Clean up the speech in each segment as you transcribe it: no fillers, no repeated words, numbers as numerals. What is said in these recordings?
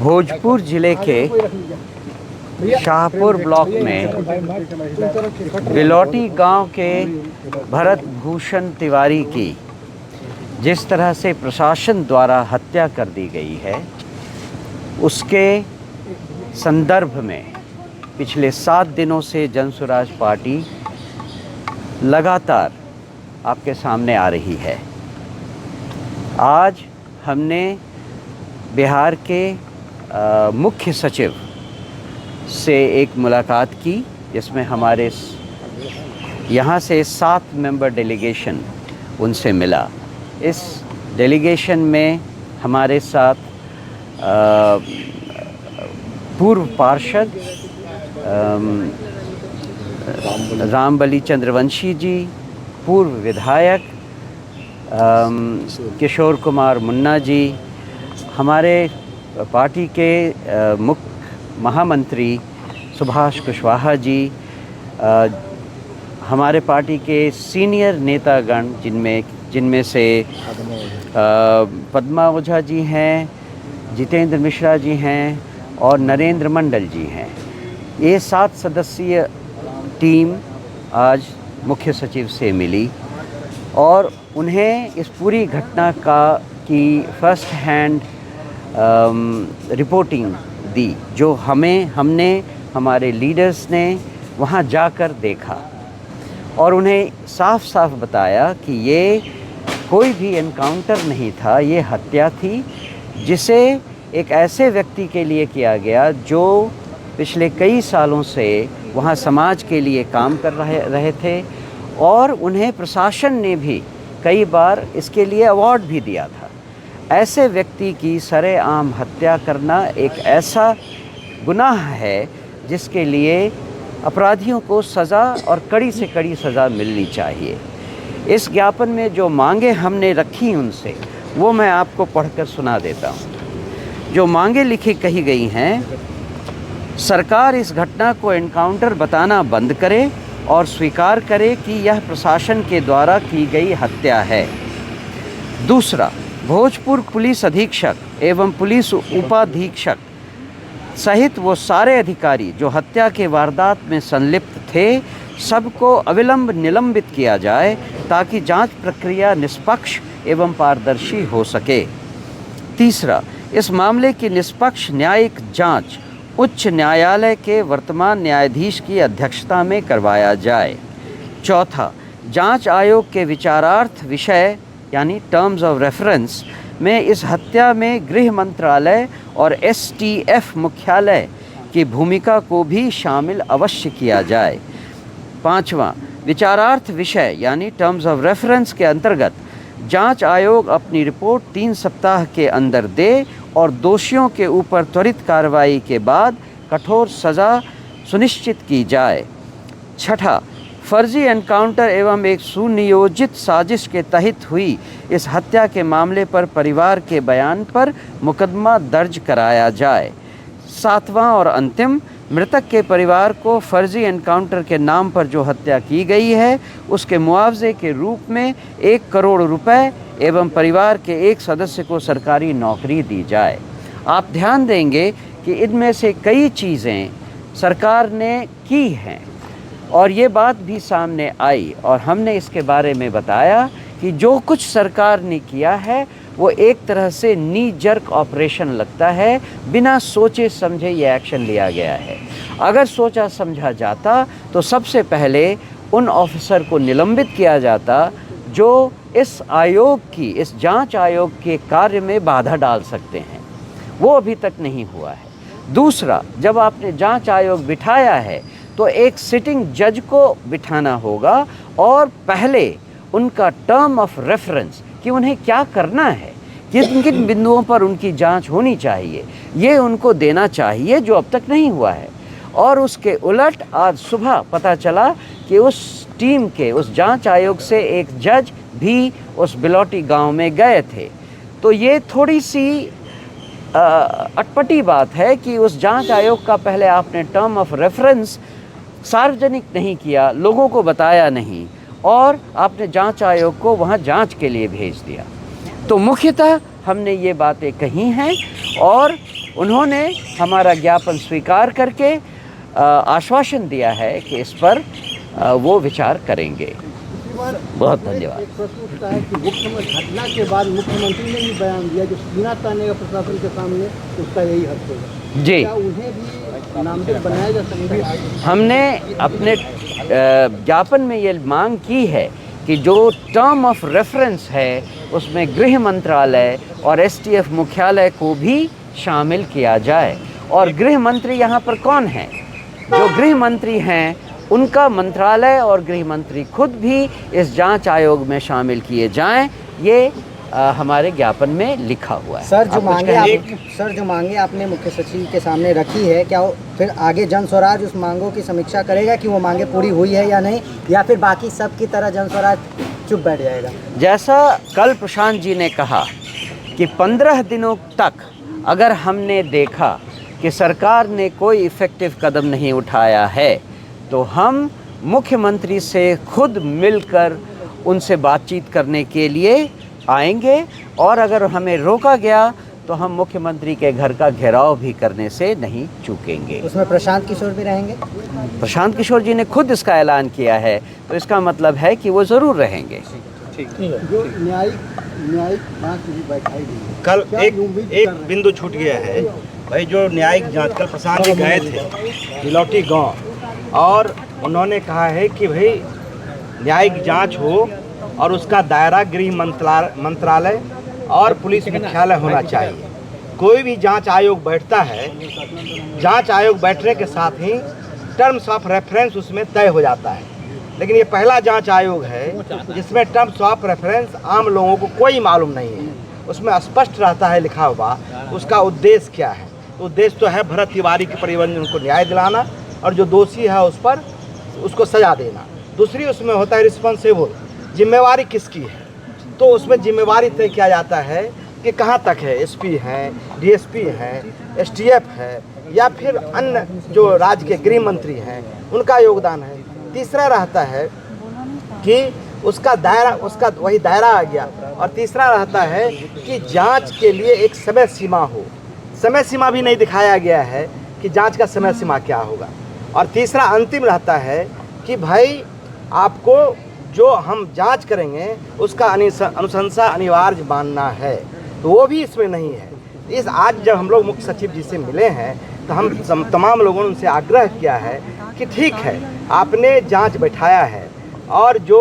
भोजपुर जिले के शाहपुर ब्लॉक में बिलौटी गांव के भरत भूषण तिवारी की जिस तरह से प्रशासन द्वारा हत्या कर दी गई है, उसके संदर्भ में पिछले 7 दिनों से जनसुराज पार्टी लगातार आपके सामने आ रही है। आज हमने बिहार के मुख्य सचिव से एक मुलाकात की, जिसमें हमारे यहाँ से 7 मेंबर डेलीगेशन उनसे मिला। इस डेलीगेशन में हमारे साथ पूर्व पार्षद रामबली चंद्रवंशी जी, पूर्व विधायक किशोर कुमार मुन्ना जी, हमारे पार्टी के मुख्य महामंत्री सुभाष कुशवाहा जी, हमारे पार्टी के सीनियर नेतागण जिनमें से पद्मा ओझा जी हैं, जितेंद्र मिश्रा जी हैं और नरेंद्र मंडल जी हैं। ये 7 सदस्यीय टीम आज मुख्य सचिव से मिली और उन्हें इस पूरी घटना की फर्स्ट हैंड रिपोर्टिंग दी, जो हमने हमारे लीडर्स ने वहाँ जाकर देखा और उन्हें साफ साफ बताया कि ये कोई भी एनकाउंटर नहीं था, ये हत्या थी, जिसे एक ऐसे व्यक्ति के लिए किया गया जो पिछले कई सालों से वहाँ समाज के लिए काम कर रहे थे और उन्हें प्रशासन ने भी कई बार इसके लिए अवार्ड भी दिया था। ऐसे व्यक्ति की सरेआम हत्या करना एक ऐसा गुनाह है जिसके लिए अपराधियों को सज़ा और कड़ी से कड़ी सज़ा मिलनी चाहिए। इस ज्ञापन में जो मांगे हमने रखी उनसे, वो मैं आपको पढ़कर सुना देता हूँ। जो मांगे लिखी कही गई हैं, सरकार इस घटना को एनकाउंटर बताना बंद करे और स्वीकार करे कि यह प्रशासन के द्वारा की गई हत्या है। दूसरा, भोजपुर पुलिस अधीक्षक एवं पुलिस उपाधीक्षक सहित वो सारे अधिकारी जो हत्या के वारदात में संलिप्त थे, सबको अविलंब निलंबित किया जाए ताकि जांच प्रक्रिया निष्पक्ष एवं पारदर्शी हो सके। तीसरा, इस मामले की निष्पक्ष न्यायिक जांच उच्च न्यायालय के वर्तमान न्यायाधीश की अध्यक्षता में करवाया जाए। चौथा, जांच आयोग के विचारार्थ विषय यानी टर्म्स ऑफ रेफरेंस में इस हत्या में गृह मंत्रालय और एसटीएफ मुख्यालय की भूमिका को भी शामिल अवश्य किया जाए। पांचवा, विचारार्थ विषय यानी टर्म्स ऑफ रेफरेंस के अंतर्गत जांच आयोग अपनी रिपोर्ट 3 सप्ताह के अंदर दे और दोषियों के ऊपर त्वरित कार्रवाई के बाद कठोर सज़ा सुनिश्चित की जाए। छठा, फर्जी एनकाउंटर एवं एक सुनियोजित साजिश के तहत हुई इस हत्या के मामले पर परिवार के बयान पर मुकदमा दर्ज कराया जाए। सातवां और अंतिम, मृतक के परिवार को फर्जी एनकाउंटर के नाम पर जो हत्या की गई है, उसके मुआवजे के रूप में 1 करोड़ रुपए एवं परिवार के एक सदस्य को सरकारी नौकरी दी जाए। आप ध्यान देंगे कि इनमें से कई चीज़ें सरकार ने की हैं और ये बात भी सामने आई और हमने इसके बारे में बताया कि जो कुछ सरकार ने किया है वो एक तरह से नी जर्क ऑपरेशन लगता है। बिना सोचे समझे ये एक्शन लिया गया है। अगर सोचा समझा जाता तो सबसे पहले उन ऑफिसर को निलंबित किया जाता जो इस जांच आयोग के कार्य में बाधा डाल सकते हैं। वो अभी तक नहीं हुआ है। दूसरा, जब आपने जांच आयोग बिठाया है तो एक सिटिंग जज को बिठाना होगा और पहले उनका टर्म ऑफ रेफरेंस कि उन्हें क्या करना है, किन किन बिंदुओं पर उनकी जांच होनी चाहिए, ये उनको देना चाहिए, जो अब तक नहीं हुआ है। और उसके उलट आज सुबह पता चला कि उस टीम के, उस जांच आयोग से एक जज भी उस बिलौटी गांव में गए थे। तो ये थोड़ी सी अटपटी बात है कि उस जांच आयोग का पहले आपने टर्म ऑफ रेफरेंस सार्वजनिक नहीं किया, लोगों को बताया नहीं और आपने जांच आयोग को वहां जांच के लिए भेज दिया। तो मुख्यतः हमने ये बातें कही हैं और उन्होंने हमारा ज्ञापन स्वीकार करके आश्वासन दिया है कि इस पर वो विचार करेंगे। बहुत धन्यवाद। एक प्रश्न उठता है कि मुख्यमंत्री घटना के बाद मुख्यमंत्री ने भी बयान दिया जो सीना तानेगा प्रशासन के सामने उसका यही हक होगा। जी, क्या उन्हें भी नामजद बनाया जा सकता है? हमने अपने ज्ञापन में ये मांग की है कि जो टर्म ऑफ रेफरेंस है उसमें गृह मंत्रालय और एसटीएफ मुख्यालय को भी शामिल किया जाए। और गृह मंत्री यहाँ पर कौन है? जो गृह मंत्री हैं उनका मंत्रालय और गृह मंत्री खुद भी इस जांच आयोग में शामिल किए जाएं, ये हमारे ज्ञापन में लिखा हुआ है। सर जो मांगे आपने मुख्य सचिव के सामने रखी है, क्या फिर आगे जन स्वराज उस मांगों की समीक्षा करेगा कि वो मांगे पूरी हुई है या नहीं, या फिर बाकी सब की तरह जन स्वराज चुप बैठ जाएगा? जैसा कल प्रशांत जी ने कहा कि 15 दिनों तक अगर हमने देखा कि सरकार ने कोई इफ़ेक्टिव कदम नहीं उठाया है तो हम मुख्यमंत्री से खुद मिलकर उनसे बातचीत करने के लिए आएंगे, और अगर हमें रोका गया तो हम मुख्यमंत्री के घर का घेराव भी करने से नहीं चूकेंगे। उसमें प्रशांत किशोर भी रहेंगे? प्रशांत किशोर जी ने खुद इसका ऐलान किया है, तो इसका मतलब है कि वो ज़रूर रहेंगे। जो न्यायिक जांच भी बैठाई गई है, कल एक बिंदु छूट गया है भाई। जो न्यायिक जांच कल प्रशांत जी गए थे बिलौटी गांव, और उन्होंने कहा है कि भाई न्यायिक जांच हो और उसका दायरा गृह मंत्रालय और पुलिस मुख्यालय होना चाहिए। कोई भी जांच आयोग बैठता है, जांच आयोग बैठने के साथ ही टर्म्स ऑफ रेफरेंस उसमें तय हो जाता है। लेकिन ये पहला जांच आयोग है जिसमें टर्म्स ऑफ रेफरेंस आम लोगों को कोई मालूम नहीं है। उसमें स्पष्ट रहता है लिखा हुआ उसका उद्देश्य क्या है। उद्देश्य तो है भरत तिवारी के परिवार को न्याय दिलाना और जो दोषी है उस पर उसको सजा देना। दूसरी उसमें होता है रिस्पॉन्सिबल, जिम्मेवारी किसकी है, तो उसमें जिम्मेवारी तय किया जाता है कि कहाँ तक है, एसपी हैं, डीएसपी हैं, एसटीएफ है, या फिर अन्य जो राज्य के गृह मंत्री हैं उनका योगदान है। तीसरा रहता है कि उसका दायरा, उसका वही दायरा आ गया। और तीसरा रहता है कि जांच के लिए एक समय सीमा हो। समय सीमा भी नहीं दिखाया गया है कि जांच का समय सीमा क्या होगा। और तीसरा अंतिम रहता है कि भाई आपको जो हम जांच करेंगे उसका अनुशंसा अनिवार्य मानना है, तो वो भी इसमें नहीं है। इस आज जब हम लोग मुख्य सचिव जी से मिले हैं तो हम तमाम लोगों ने उनसे आग्रह किया है कि ठीक है आपने जांच बैठाया है और जो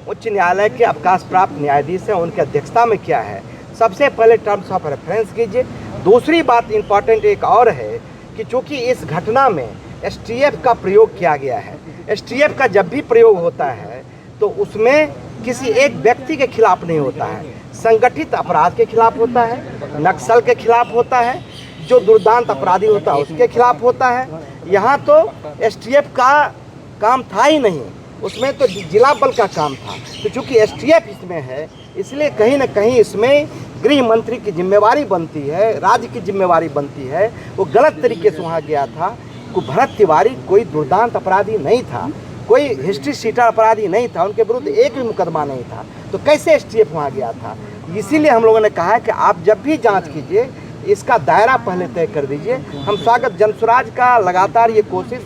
उच्च न्यायालय के अवकाश प्राप्त न्यायाधीश हैं उनकी अध्यक्षता में किया है, सबसे पहले टर्म्स ऑफ रेफरेंस कीजिए। दूसरी बात इम्पॉर्टेंट एक और है कि चूँकि इस घटना में एसटीएफ का प्रयोग किया गया है, एसटीएफ का जब भी प्रयोग होता है तो उसमें किसी एक व्यक्ति के खिलाफ नहीं होता है, संगठित अपराध के खिलाफ होता है, नक्सल के खिलाफ होता है, जो दुर्दांत अपराधी होता है उसके खिलाफ होता है। यहाँ तो एसटीएफ का काम था ही नहीं, उसमें तो जिला बल का काम था। तो चूँकि एसटीएफ इसमें है इसलिए कहीं ना कहीं इसमें गृह मंत्री की जिम्मेवारी बनती है, राज्य की जिम्मेवारी बनती है। वो गलत तरीके से वहाँ गया था। को भरत तिवारी कोई दुर्दांत अपराधी नहीं था, कोई हिस्ट्री शीटर अपराधी नहीं था, उनके विरुद्ध एक भी मुकदमा नहीं था, तो कैसे एसटीएफ वहाँ गया था। इसीलिए हम लोगों ने कहा है कि आप जब भी जांच कीजिए इसका दायरा पहले तय कर दीजिए। हम स्वागत जन स्वराज का लगातार ये कोशिश